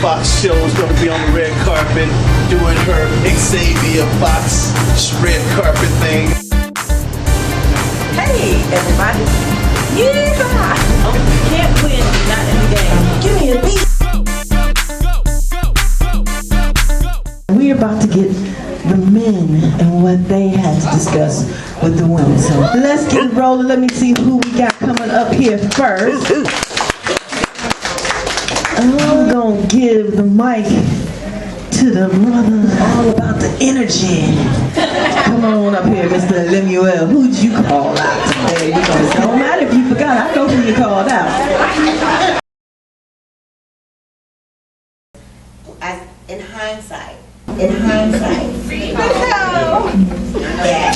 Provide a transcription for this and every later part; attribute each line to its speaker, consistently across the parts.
Speaker 1: Fox show is gonna be on the red carpet doing her Xavia Fox red carpet thing.
Speaker 2: Hey everybody! Yeah! Can't win, not in the game. Give me a beat. We're about to get the men and what they had to discuss with the women. So let's get it rolling. Let me see who we got coming up here first. I'm gonna give the mic to the brother all about the energy. Come on up here, Mr. Elemuel. Who'd you call out today? It don't matter if you forgot. I know who you called out.
Speaker 3: In hindsight, that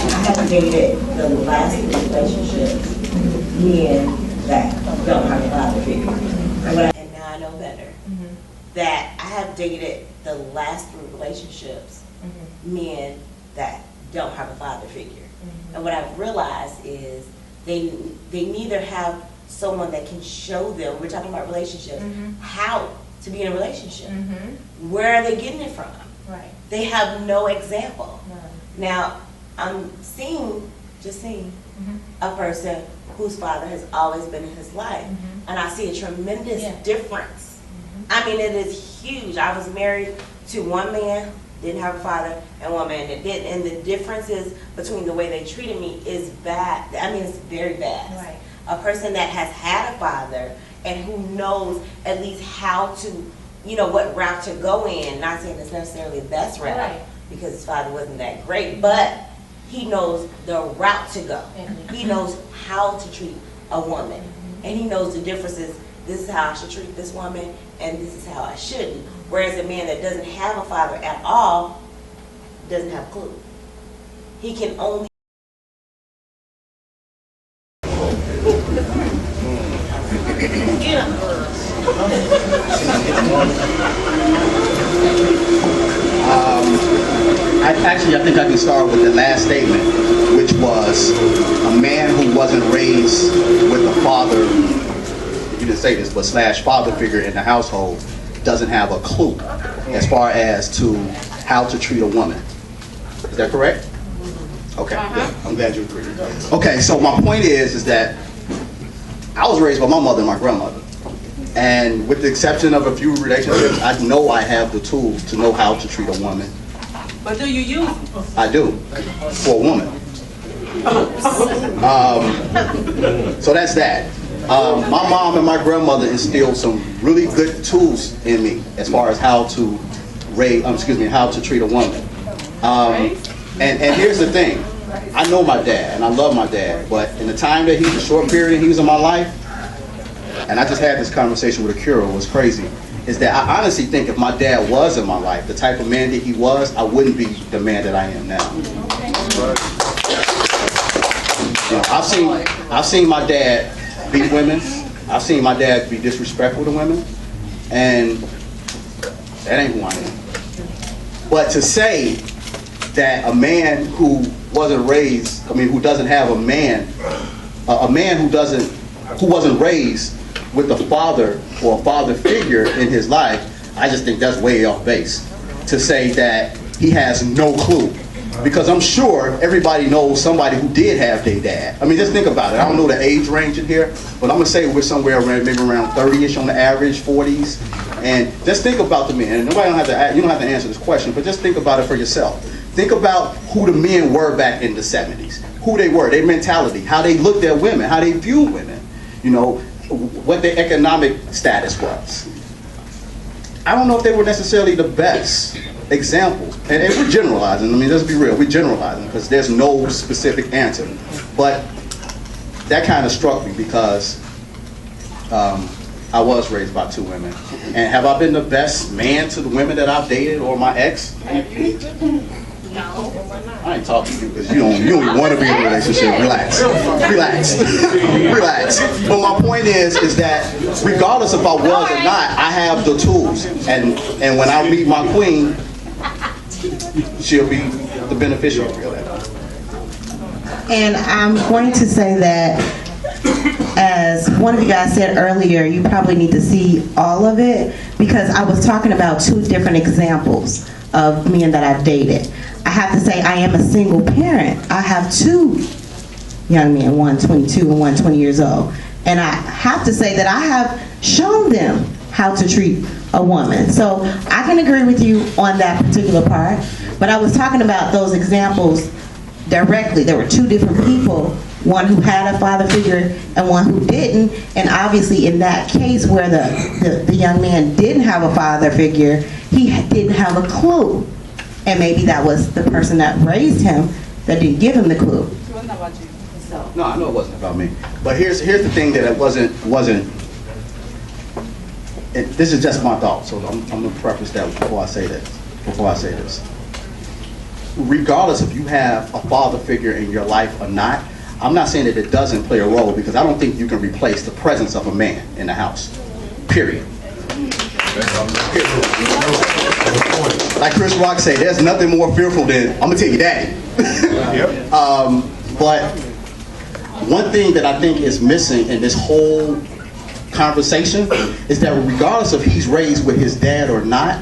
Speaker 3: I have dated the last relationships, men that don't have a father figure. And now I know better. That I have dated the last 3 relationships, men that don't have a father figure. And what I've realized is they neither have someone that can show them, we're talking about relationships, how to be in a relationship. Where are they getting it from?
Speaker 4: Right.
Speaker 3: They have no example.
Speaker 4: None.
Speaker 3: Now, I'm just seeing a person whose father has always been in his life. And I see a tremendous difference. I mean, it is huge. I was married to one man, didn't have a father, and one man that did. And the differences between the way they treated me is bad. I mean, it's very bad.
Speaker 4: Right.
Speaker 3: A person that has had a father and who knows at least how to, you know, what route to go in. Not saying it's necessarily the best route,
Speaker 4: Right.
Speaker 3: because his father wasn't that great, but he knows the route to go. He knows how to treat a woman, and he knows the differences. This is how I should treat this woman, and this is how I shouldn't. Whereas a man that doesn't have a father at all doesn't have a clue. He can only
Speaker 5: I think I can start with the last statement, which was a man who wasn't raised with a father, you didn't say this, but / father figure in the household doesn't have a clue as far as to how to treat a woman. Is that correct? Okay, good. I'm glad you agree. Okay, so my point is that I was raised by my mother and my grandmother. And with the exception of a few relationships, I know I have the tools to know how to treat a woman.
Speaker 2: But do you use them?
Speaker 5: I do, for a woman. So that's that. My mom and my grandmother instilled some really good tools in me as far as how to how to treat a woman. And here's the thing. I know my dad, and I love my dad, but in the time that the short period he was in my life, and I just had this conversation with Akira, it was crazy, is that I honestly think if my dad was in my life, the type of man that he was, I wouldn't be the man that I am now. You know, I've seen my dad beat women. I've seen my dad be disrespectful to women, and that ain't who I am. But to say that a man who wasn't raised, who doesn't have a man who wasn't raised with a father or a father figure in his life, I just think that's way off base. To say that he has no clue. Because I'm sure everybody knows somebody who did have their dad. I mean, just think about it. I don't know the age range in here, but I'm gonna say we're somewhere around, maybe around 30-ish on the average, 40s. And just think about the men. And you don't have to answer this question, but just think about it for yourself. Think about who the men were back in the 70s. Who they were, their mentality, how they looked at women, how they viewed women. You know, what their economic status was. I don't know if they were necessarily the best example. And we're generalizing. I mean, let's be real. We're generalizing because there's no specific answer. But that kind of struck me because I was raised by 2 women. And have I been the best man to the women that I've dated or my ex? I ain't talking to you because you don't even want to be in a relationship. Relax. But my point is that regardless if I was or not, I have the tools. And when I meet my queen, she'll be the beneficiary of that.
Speaker 6: And I'm going to say that
Speaker 2: as one of you guys said earlier, you probably need to see all of it, because I was talking about two different examples of men that I've dated. I have to say I am a single parent. I have two young men, one 22 and one 20 years old. And I have to say that I have shown them how to treat a woman. So I can agree with you on that particular part, but I was talking about those examples directly. There were two different people, one who had a father figure and one who didn't, and obviously in that case where the young man didn't have a father figure, he didn't have a clue. And maybe that was the person that raised him that didn't give him the clue.
Speaker 5: No, I know it wasn't about me. But here's the thing that it wasn't. This is just my thought, so I'm gonna preface that before I say this. Regardless if you have a father figure in your life or not, I'm not saying that it doesn't play a role, because I don't think you can replace the presence of a man in the house. Period. Like Chris Rock said, there's nothing more fearful than, I'm gonna tell you daddy. But one thing that I think is missing in this whole conversation is that regardless if he's raised with his dad or not,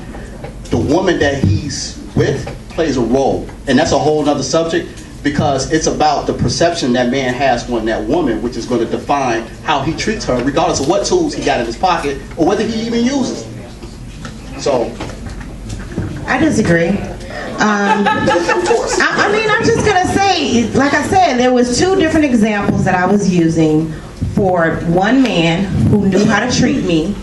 Speaker 5: the woman that he's with plays a role. And that's a whole nother subject, because it's about the perception that man has on that woman, which is going to define how he treats her, regardless of what tools he got in his pocket or whether he even uses them. So
Speaker 2: I disagree. I mean, I'm just gonna say, like I said, there was two different examples that I was using for one man who knew how to treat me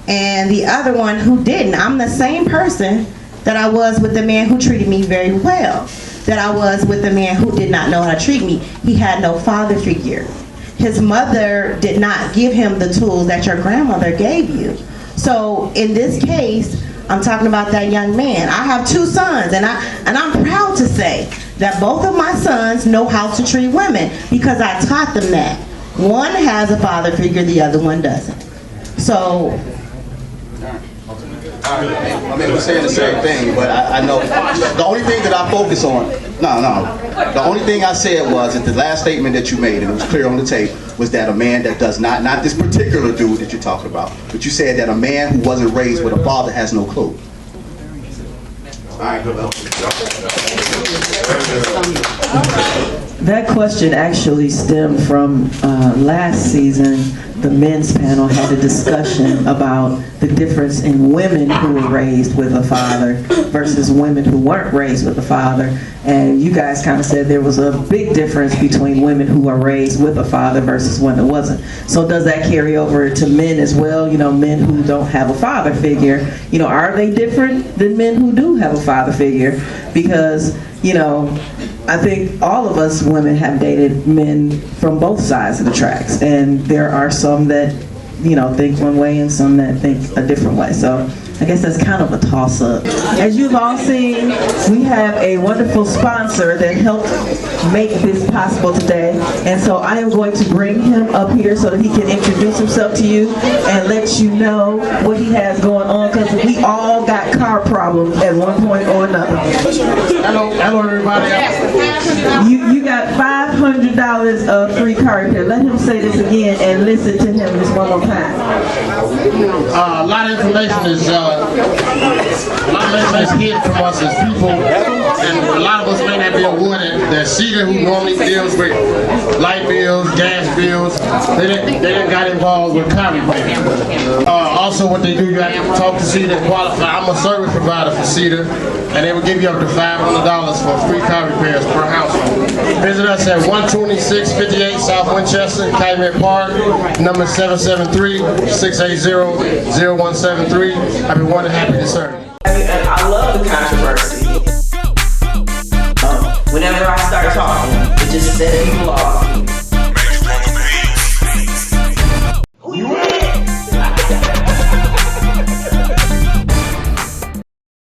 Speaker 2: and the other one who didn't. I'm the same person that I was with the man who treated me very well, that I was with the man who did not know how to treat me. He had no father figure. His mother did not give him the tools that your grandmother gave you. So in this case, I'm talking about that young man. I have two sons, and I'm proud to say that both of my sons know how to treat women, because I taught them that. One has a father figure, the other one doesn't. So
Speaker 5: I mean, we're saying the same thing, but I know the only thing that I focus on, the only thing I said was that the last statement that you made, and it was clear on the tape, was that a man that does not this particular dude that you're talking about, but you said that a man who wasn't raised with a father has no clue. All right, good luck.
Speaker 4: That question actually stemmed from last season. The men's panel had a discussion about the difference in women who were raised with a father versus women who weren't raised with a father. And you guys kind of said there was a big difference between women who are raised with a father versus one that wasn't. So does that carry over to men as well? You know, men who don't have a father figure, you know, are they different than men who do have a father figure? Because, you know, I think all of us women have dated men from both sides of the tracks, and there are some that, you know, think one way and some that think a different way. So I guess that's kind of a toss-up. As you've all seen, we have a wonderful sponsor that helped make this possible today, and so I am going to bring him up here so that he can introduce himself to you and let you know what he has going on, because we all got car problems at one point or another.
Speaker 6: Hello everybody.
Speaker 4: You got $500 of free car repair. Let him say this again and listen to him just one more time.
Speaker 6: A lot of information is hidden from us as people, and a lot of us may not be aware that Cedar, who normally deals with light bills, gas bills, they didn't got involved with car repair. Also, what they do, you have to talk to Cedar and qualify. I'm a service provider for Cedar, and they will give you up to $500 for free car repairs per household. Visit us at 12658 South Winchester, Calumet Park, number 773-680-0173. I'd be more than happy to serve.
Speaker 7: And I love the controversy. Whenever I start talking, it just sets people off.